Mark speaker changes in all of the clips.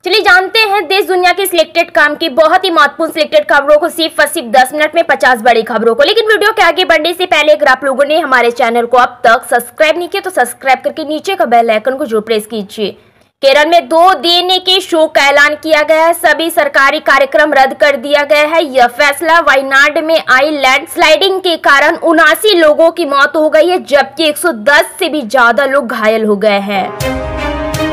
Speaker 1: चलिए जानते हैं देश दुनिया के सिलेक्टेड काम की बहुत ही महत्वपूर्ण सिलेक्टेड खबरों को सिर्फ और सिर्फ 10 मिनट में 50 बड़ी खबरों को। लेकिन वीडियो के आगे बढ़ने से पहले अगर आप लोगों ने हमारे चैनल को अब तक सब्सक्राइब नहीं किया तो सब्सक्राइब करके नीचे का बेल आइकन को जरूर प्रेस कीजिए। केरल में 2 दिन के शोक का ऐलान किया गया है। सभी सरकारी कार्यक्रम रद्द कर दिया गया है। यह फैसला वायनाड में आई लैंड स्लाइडिंग के कारण 79 लोगों की मौत हो गई है, जबकि 110 से भी ज्यादा लोग घायल हो गए हैं।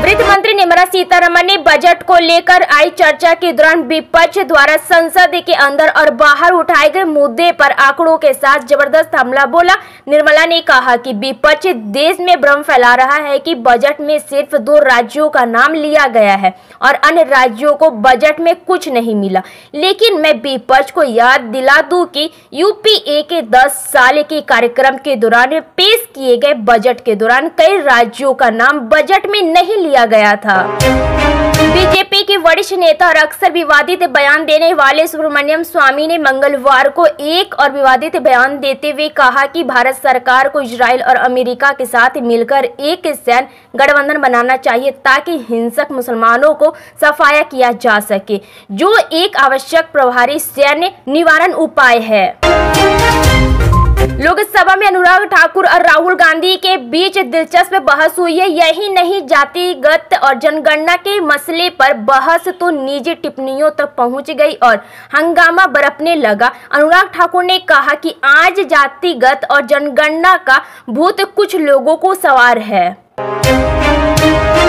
Speaker 1: वित्त मंत्री निर्मला सीतारमण ने बजट को लेकर आई चर्चा के दौरान विपक्ष द्वारा संसद के अंदर और बाहर उठाए गए मुद्दे पर आंकड़ों के साथ जबरदस्त हमला बोला। निर्मला ने कहा कि विपक्ष देश में भ्रम फैला रहा है कि बजट में सिर्फ 2 राज्यों का नाम लिया गया है और अन्य राज्यों को बजट में कुछ नहीं मिला। लेकिन मैं विपक्ष को याद दिला दूं कि यूपीए के 10 साल के कार्यक्रम के दौरान पेश किए गए बजट के दौरान कई राज्यों का नाम बजट में नहीं लिया गया था। बीजेपी के वरिष्ठ नेता और अक्सर विवादित बयान देने वाले सुब्रमण्यम स्वामी ने मंगलवार को एक और विवादित बयान देते हुए कहा कि भारत सरकार को इजराइल और अमेरिका के साथ मिलकर एक सैन्य गठबंधन बनाना चाहिए ताकि हिंसक मुसलमानों को सफाया किया जा सके, जो एक आवश्यक प्रभावी सैन्य निवारण उपाय है। लोकसभा में अनुराग ठाकुर और राहुल गांधी के बीच दिलचस्प बहस हुई है। यही नहीं, जातिगत और जनगणना के मसले पर बहस तो निजी टिप्पणियों तक पहुंच गई और हंगामा बरपने लगा। अनुराग ठाकुर ने कहा कि आज जातिगत और जनगणना का भूत कुछ लोगों को सवार है।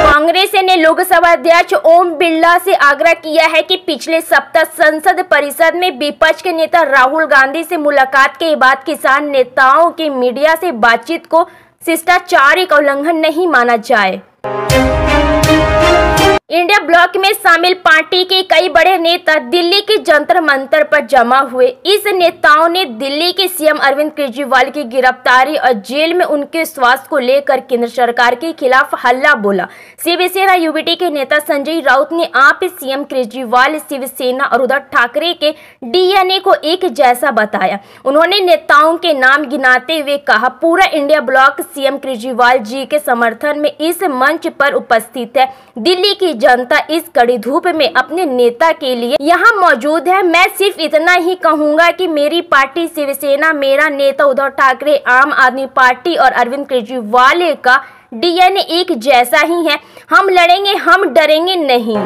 Speaker 1: कांग्रेस ने लोकसभा अध्यक्ष ओम बिरला से आग्रह किया है कि पिछले सप्ताह संसद परिषद में विपक्ष के नेता राहुल गांधी से मुलाकात के बाद किसान नेताओं की मीडिया से बातचीत को शिष्टाचारिक उल्लंघन नहीं माना जाए। इंडिया ब्लॉक में शामिल पार्टी के कई बड़े नेता दिल्ली के जंतर मंतर पर जमा हुए। इस नेताओं ने दिल्ली के सीएम अरविंद केजरीवाल की गिरफ्तारी और जेल में उनके स्वास्थ्य को लेकर केंद्र सरकार के खिलाफ हल्ला बोला। शिवसेना यूबीटी के नेता संजय राउत ने आप सीएम केजरीवाल, शिवसेना और उद्धव ठाकरे के डीएनए को एक जैसा बताया। उन्होंने नेताओं के नाम गिनाते हुए कहा, पूरा India block CM Kejriwal ji के समर्थन में इस मंच पर उपस्थित है। दिल्ली की जनता इस कड़ी धूप में अपने नेता के लिए यहाँ मौजूद है। मैं सिर्फ इतना ही कहूँगा कि मेरी पार्टी शिवसेना, मेरा नेता उद्धव ठाकरे, आम आदमी पार्टी और अरविंद केजरीवाल का डीएनए एक जैसा ही है। हम लड़ेंगे, हम डरेंगे नहीं।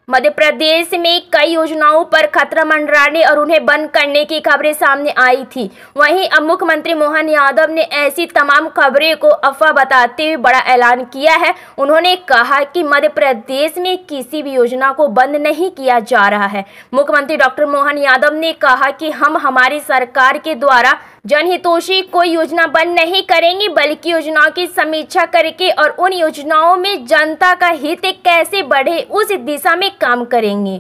Speaker 1: मध्य प्रदेश में कई योजनाओं पर खतरा मंडराने और उन्हें बंद करने की खबरें सामने आई थी। वहीं अब मुख्यमंत्री मोहन यादव ने ऐसी तमाम खबरें को अफवाह बताते हुए बड़ा ऐलान किया है। उन्होंने कहा कि मध्य प्रदेश में किसी भी योजना को बंद नहीं किया जा रहा है। मुख्यमंत्री डॉक्टर मोहन यादव ने कहा कि हम हमारी सरकार के द्वारा जनहितैषी कोई योजना बंद नहीं करेंगे, बल्कि योजनाओं की समीक्षा करके और उन योजनाओं में जनता का हित कैसे बढ़े उस दिशा में काम करेंगे।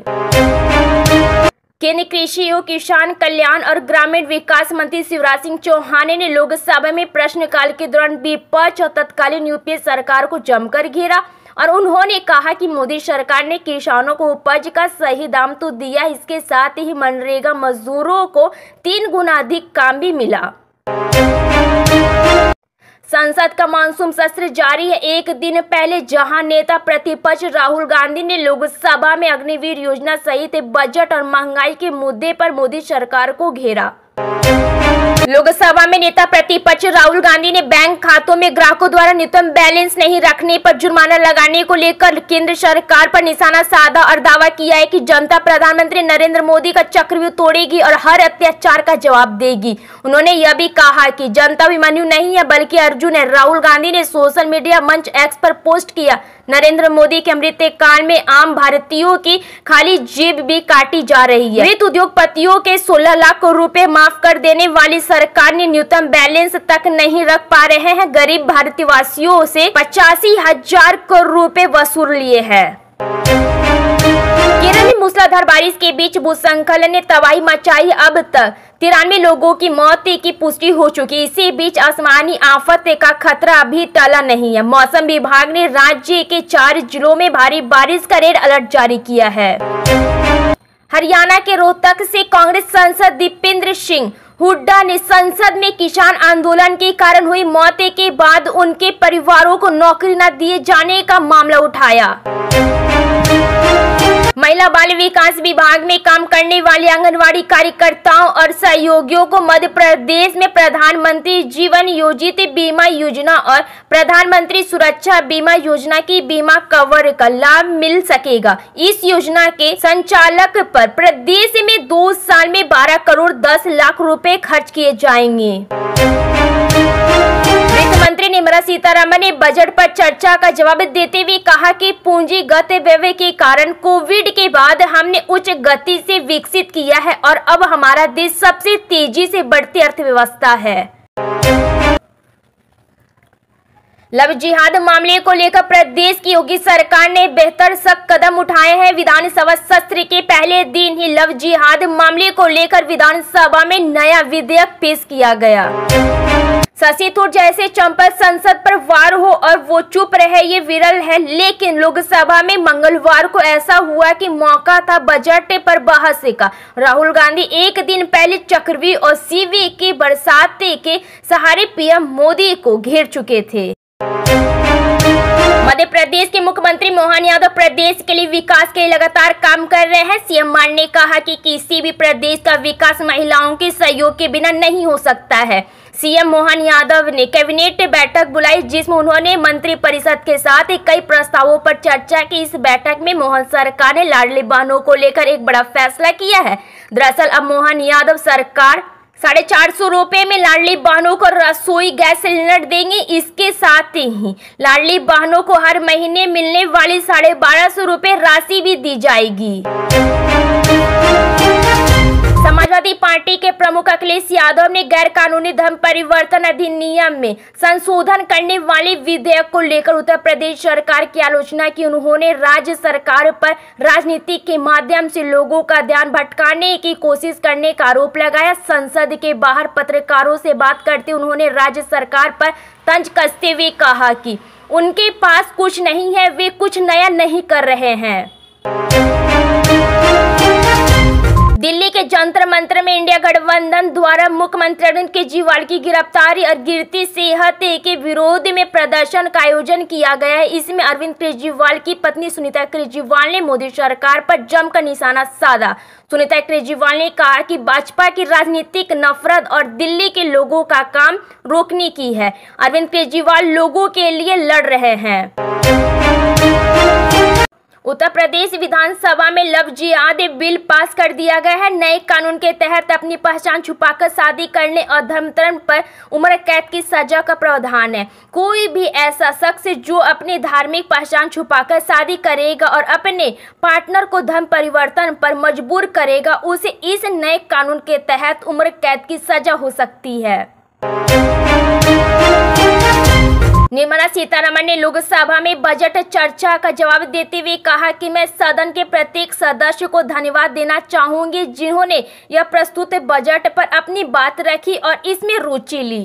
Speaker 1: केंद्रीय कृषि एवं किसान कल्याण और ग्रामीण विकास मंत्री शिवराज सिंह चौहान ने लोकसभा में प्रश्नकाल के दौरान विपक्ष और तत्कालीन यूपीए सरकार को जमकर घेरा और उन्होंने कहा कि मोदी सरकार ने किसानों को उपज का सही दाम तो दिया, इसके साथ ही मनरेगा मजदूरों को 3 गुना अधिक काम भी मिला। संसद का मानसून सत्र जारी है। एक दिन पहले जहां नेता प्रतिपक्ष राहुल गांधी ने लोकसभा में अग्निवीर योजना सहित बजट और महंगाई के मुद्दे पर मोदी सरकार को घेरा। लोकसभा में नेता प्रतिपक्ष राहुल गांधी ने बैंक खातों में ग्राहकों द्वारा न्यूनतम बैलेंस नहीं रखने पर जुर्माना लगाने को लेकर केंद्र सरकार पर निशाना साधा और दावा किया है कि जनता प्रधानमंत्री नरेंद्र मोदी का चक्रव्यूह तोड़ेगी और हर अत्याचार का जवाब देगी। उन्होंने यह भी कहा कि जनता अभिमन्यु नहीं है बल्कि अर्जुन है। राहुल गांधी ने सोशल मीडिया मंच एक्स पर पोस्ट किया, नरेंद्र मोदी के अमृतकाल में आम भारतीयों की खाली जेब भी काटी जा रही है। वित्त उद्योगपतियों के 16 लाख रुपए माफ कर देने वाली सरकार ने न्यूनतम बैलेंस तक नहीं रख पा रहे हैं। गरीब भारतवासियों से 85,000 करोड़ रुपए वसूल लिए हैं। केरल में मूसलाधार बारिश के बीच भूस्खलन ने तबाही मचाई। अब तक 93 लोगों की मौत की पुष्टि हो चुकी। इसी बीच आसमानी आफत का खतरा अभी टला नहीं है। मौसम विभाग ने राज्य के 4 जिलों में भारी बारिश का रेड अलर्ट जारी किया है। हरियाणा के रोहतक से कांग्रेस सांसद दीपेंद्र सिंह हुड्डा ने संसद में किसान आंदोलन के कारण हुई मौत के बाद उनके परिवारों को नौकरी न दिए जाने का मामला उठाया। महिला बाल विकास विभाग में काम करने वाली आंगनवाड़ी कार्यकर्ताओं और सहयोगियों को मध्य प्रदेश में प्रधानमंत्री जीवन योजित बीमा योजना और प्रधानमंत्री सुरक्षा बीमा योजना की बीमा कवर का लाभ मिल सकेगा। इस योजना के संचालक पर प्रदेश में 2 साल में 12 करोड़ 10 लाख रुपए खर्च किए जाएंगे। वित्त मंत्री निर्मला सीतारमण ने बजट पर चर्चा का जवाब देते हुए कहा कि पूंजीगत व्यय के कारण कोविड के बाद हमने उच्च गति से विकसित किया है और अब हमारा देश सबसे तेजी से बढ़ती अर्थव्यवस्था है। लव जिहाद मामले को लेकर प्रदेश की योगी सरकार ने बेहतर सख्त कदम उठाए हैं। विधानसभा सत्र के पहले दिन ही लव जिहाद मामले को लेकर विधानसभा में नया विधेयक पेश किया गया। शशि थरूर जैसे चंपा संसद पर वार हो और वो चुप रहे, ये विरल है। लेकिन लोकसभा में मंगलवार को ऐसा हुआ कि मौका था बजट पर बहस का। राहुल गांधी एक दिन पहले चक्रवी और सीवी की बरसात के सहारे पीएम मोदी को घेर चुके थे। मध्य प्रदेश के मुख्यमंत्री मोहन यादव प्रदेश के लिए विकास के लिए लगातार काम कर रहे हैं। सीएम मान ने कहा कि किसी भी प्रदेश का विकास महिलाओं के सहयोग के बिना नहीं हो सकता है। सीएम मोहन यादव ने कैबिनेट बैठक बुलाई जिसमें उन्होंने मंत्रिपरिषद के साथ कई प्रस्तावों पर चर्चा की। इस बैठक में मोहन सरकार ने लाडली बहनों को लेकर एक बड़ा फैसला किया है। दरअसल अब मोहन यादव सरकार 450 रुपए में लाडली बहनों को रसोई गैस सिलेंडर देंगे। इसके साथ ही लाडली बहनों को हर महीने मिलने वाली 1250 रुपए राशि भी दी जाएगी। समाजवादी पार्टी के प्रमुख अखिलेश यादव ने गैर कानूनी धर्म परिवर्तन अधिनियम में संशोधन करने वाले विधेयक को लेकर उत्तर प्रदेश सरकार की आलोचना की। उन्होंने राज्य सरकार पर राजनीति के माध्यम से लोगों का ध्यान भटकाने की कोशिश करने का आरोप लगाया। संसद के बाहर पत्रकारों से बात करते उन्होंने राज्य सरकार पर तंज कसते हुए कहा कि उनके पास कुछ नहीं है, वे कुछ नया नहीं कर रहे हैं। दिल्ली के जंतर मंतर में इंडिया गठबंधन द्वारा मुख्यमंत्री अरविंद केजरीवाल की गिरफ्तारी और गिरती सेहत के विरोध में प्रदर्शन का आयोजन किया गया है। इसमें अरविंद केजरीवाल की पत्नी सुनीता केजरीवाल ने मोदी सरकार पर जमकर निशाना साधा। सुनीता केजरीवाल ने कहा कि भाजपा की राजनीतिक नफरत और दिल्ली के लोगों का काम रोकने की है। अरविंद केजरीवाल लोगों के लिए लड़ रहे हैं। उत्तर प्रदेश विधानसभा में लव जिहाद बिल पास कर दिया गया है। नए कानून के तहत अपनी पहचान छुपाकर शादी करने और धर्मांतरण पर उम्र कैद की सजा का प्रावधान है। कोई भी ऐसा शख्स जो अपनी धार्मिक पहचान छुपाकर शादी करेगा और अपने पार्टनर को धर्म परिवर्तन पर मजबूर करेगा, उसे इस नए कानून के तहत उम्र कैद की सजा हो सकती है। निर्मला सीतारमण ने लोकसभा में बजट चर्चा का जवाब देते हुए कहा कि मैं सदन के प्रत्येक सदस्य को धन्यवाद देना चाहूंगी जिन्होंने यह प्रस्तुत बजट पर अपनी बात रखी और इसमें रुचि ली।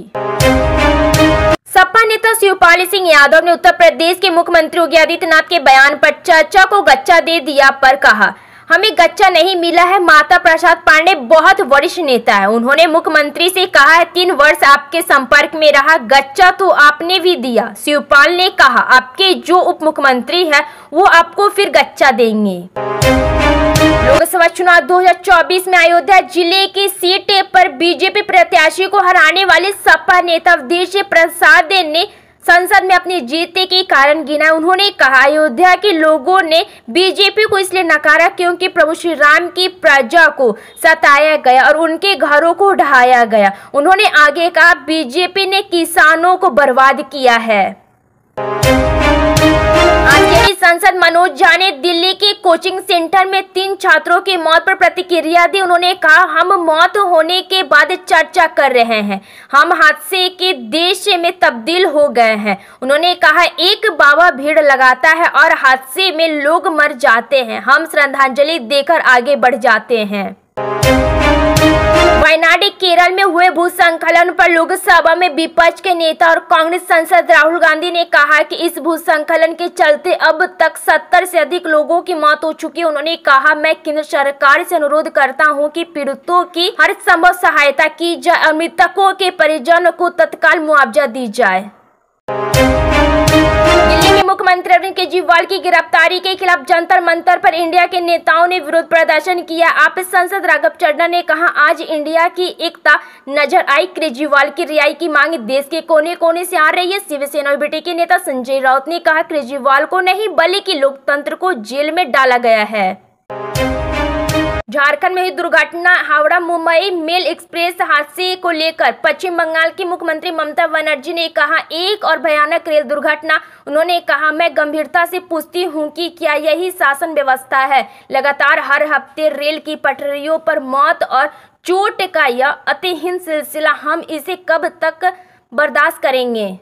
Speaker 1: सपा नेता शिवपाल सिंह यादव ने उत्तर प्रदेश के मुख्यमंत्री योगी आदित्यनाथ के बयान पर चर्चा को गच्चा दे दिया पर कहा, हमें गच्चा नहीं मिला है। माता प्रसाद पांडे बहुत वरिष्ठ नेता है। उन्होंने मुख्यमंत्री से कहा है 3 वर्ष आपके संपर्क में रहा, गच्चा तो आपने भी दिया। शिवपाल ने कहा आपके जो उप मुख्यमंत्री है वो आपको फिर गच्चा देंगे। लोकसभा चुनाव 2024 में अयोध्या जिले की सीट पर बीजेपी प्रत्याशी को हराने वाले सपा नेता अवधेश प्रसाद ने संसद में अपनी जीत के कारण गिना। उन्होंने कहा अयोध्या के लोगों ने बीजेपी को इसलिए नकारा क्योंकि प्रभु श्री राम की प्रजा को सताया गया और उनके घरों को ढहाया गया। उन्होंने आगे कहा बीजेपी ने किसानों को बर्बाद किया है। आरजेडी सांसद मनोज झा ने दिल्ली के कोचिंग सेंटर में 3 छात्रों की मौत पर प्रतिक्रिया दी। उन्होंने कहा हम मौत होने के बाद चर्चा कर रहे हैं, हम हादसे के देश में तब्दील हो गए हैं। उन्होंने कहा एक बाबा भीड़ लगाता है और हादसे में लोग मर जाते हैं, हम श्रद्धांजलि देकर आगे बढ़ जाते हैं। वायनाड केरल में हुए भूस्खलन पर लोकसभा में विपक्ष के नेता और कांग्रेस सांसद राहुल गांधी ने कहा कि इस भूस्खलन के चलते अब तक 70 से अधिक लोगों की मौत हो चुकी है। उन्होंने कहा मैं केंद्र सरकार से अनुरोध करता हूं कि पीड़ितों की हर संभव सहायता की जाए और मृतकों के परिजनों को तत्काल मुआवजा दी जाए। मुख्यमंत्री अरविंद केजरीवाल की गिरफ्तारी के खिलाफ जंतर मंतर पर इंडिया के नेताओं ने विरोध प्रदर्शन किया। आप सांसद राघव चड्ढा ने कहा, आज इंडिया की एकता नजर आई। केजरीवाल की रिहाई की मांग देश के कोने कोने से आ रही है। शिवसेना बीजेपी के नेता संजय राउत ने कहा, केजरीवाल को नहीं बल्कि लोकतंत्र को जेल में डाला गया है। झारखंड में हुई दुर्घटना हावड़ा मुंबई मेल एक्सप्रेस हादसे को लेकर पश्चिम बंगाल की मुख्यमंत्री ममता बनर्जी ने कहा, एक और भयानक रेल दुर्घटना। उन्होंने कहा, मैं गंभीरता से पूछती हूं कि क्या यही शासन व्यवस्था है। लगातार हर हफ्ते रेल की पटरियों पर मौत और चोट का यह अतिहीन सिलसिला, हम इसे कब तक बर्दाश्त करेंगे।